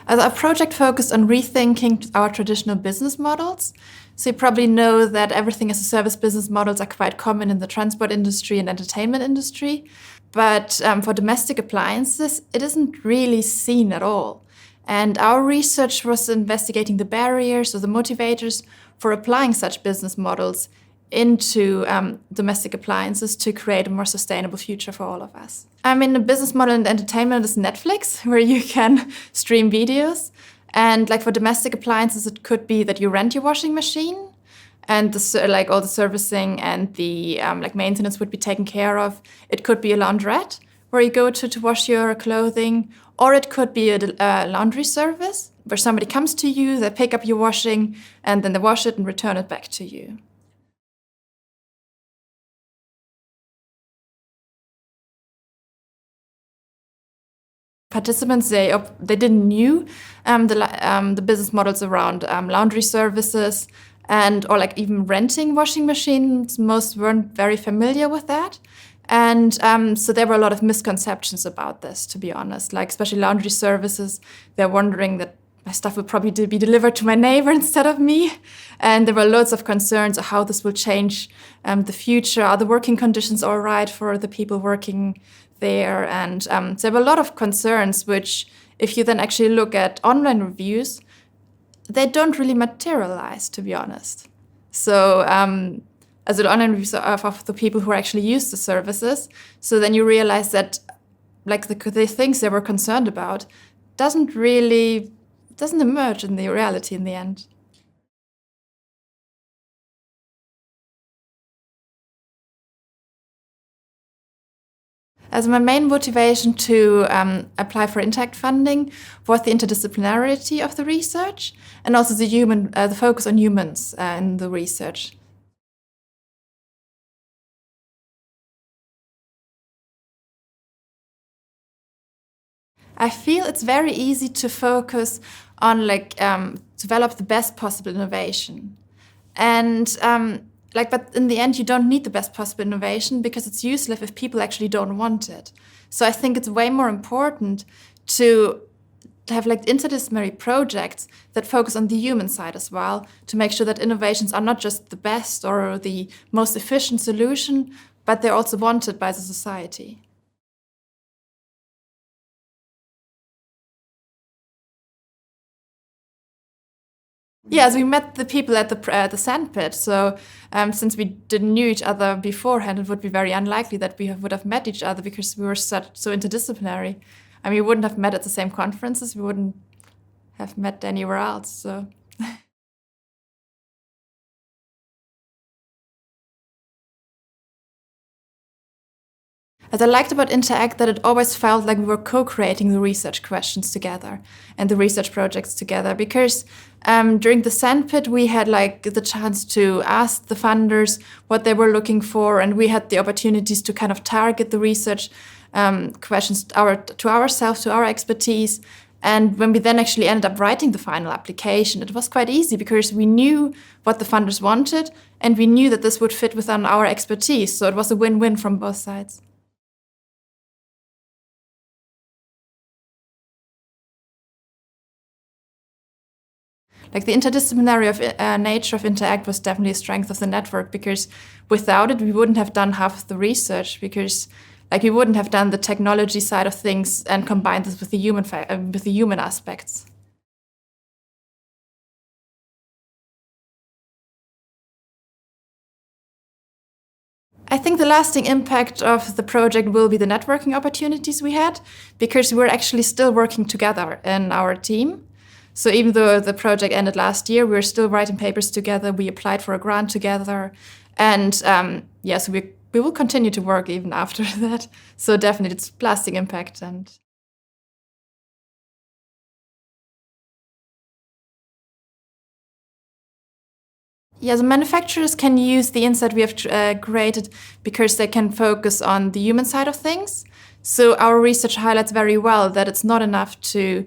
Our project focused on rethinking our traditional business models. So you probably know that everything as a service business models are quite common in the transport industry and entertainment industry. But for domestic appliances, it isn't really seen at all. And our research was investigating the barriers or the motivators for applying such business models into domestic appliances to create a more sustainable future for all of us. I mean, the business model in entertainment is Netflix, where you can stream videos. And like for domestic appliances, it could be that you rent your washing machine and all the servicing and the maintenance would be taken care of. It could be a laundrette where you go to wash your clothing, or it could be a laundry service where somebody comes to you, they pick up your washing, and then they wash it and return it back to you. Participants, they didn't knew the business models around laundry services or like even renting washing machines. Most weren't very familiar with that. And so there were a lot of misconceptions about this, to be honest, like especially laundry services. They're wondering that my stuff would probably be delivered to my neighbor instead of me. And there were loads of concerns of how this will change the future. Are the working conditions all right for the people working there? And there were a lot of concerns, which if you then actually look at online reviews, they don't really materialize, to be honest. So as an online reviews of the people who actually use the services, so then you realize that like the things they were concerned about doesn't emerge in the reality in the end. As my main motivation to apply for InterAct funding was the interdisciplinarity of the research and also the focus on humans in the research. I feel it's very easy to focus on develop the best possible innovation. And but in the end, you don't need the best possible innovation because it's useless if people actually don't want it. So I think it's way more important to have interdisciplinary projects that focus on the human side as well, to make sure that innovations are not just the best or the most efficient solution, but they're also wanted by the society. Yes, we met the people at the sandpit. So since we didn't know each other beforehand, it would be very unlikely that we would have met each other because we were so interdisciplinary. I mean, we wouldn't have met at the same conferences. We wouldn't have met anywhere else. So. As I liked about InterAct that it always felt like we were co-creating the research questions together and the research projects together, because during the sandpit we had the chance to ask the funders what they were looking for, and we had the opportunities to kind of target the research questions to ourselves, to our expertise. And when we then actually ended up writing the final application, it was quite easy because we knew what the funders wanted and we knew that this would fit within our expertise. So it was a win-win from both sides. The interdisciplinary nature of InterAct was definitely a strength of the network, because without it, we wouldn't have done half of the research, because we wouldn't have done the technology side of things and combined this with the human aspects. I think the lasting impact of the project will be the networking opportunities we had, because we're actually still working together in our team. So even though the project ended last year, we're still writing papers together. We applied for a grant together. And so we will continue to work even after that. So definitely it's lasting impact. Yeah, the manufacturers can use the insight we have created because they can focus on the human side of things. So our research highlights very well that it's not enough to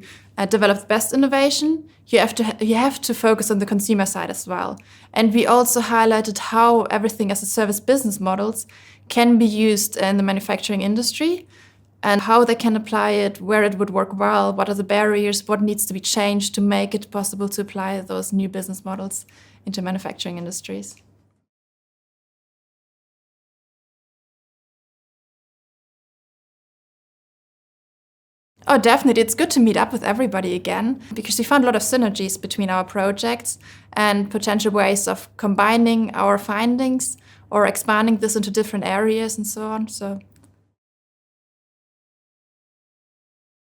develop the best innovation. You have to focus on the consumer side as well. And we also highlighted how everything as a service business models can be used in the manufacturing industry. and how they can apply it, where it would work well, what are the barriers, what needs to be changed to make it possible to apply those new business models into manufacturing industries. Oh, definitely. It's good to meet up with everybody again because we found a lot of synergies between our projects and potential ways of combining our findings or expanding this into different areas and so on. So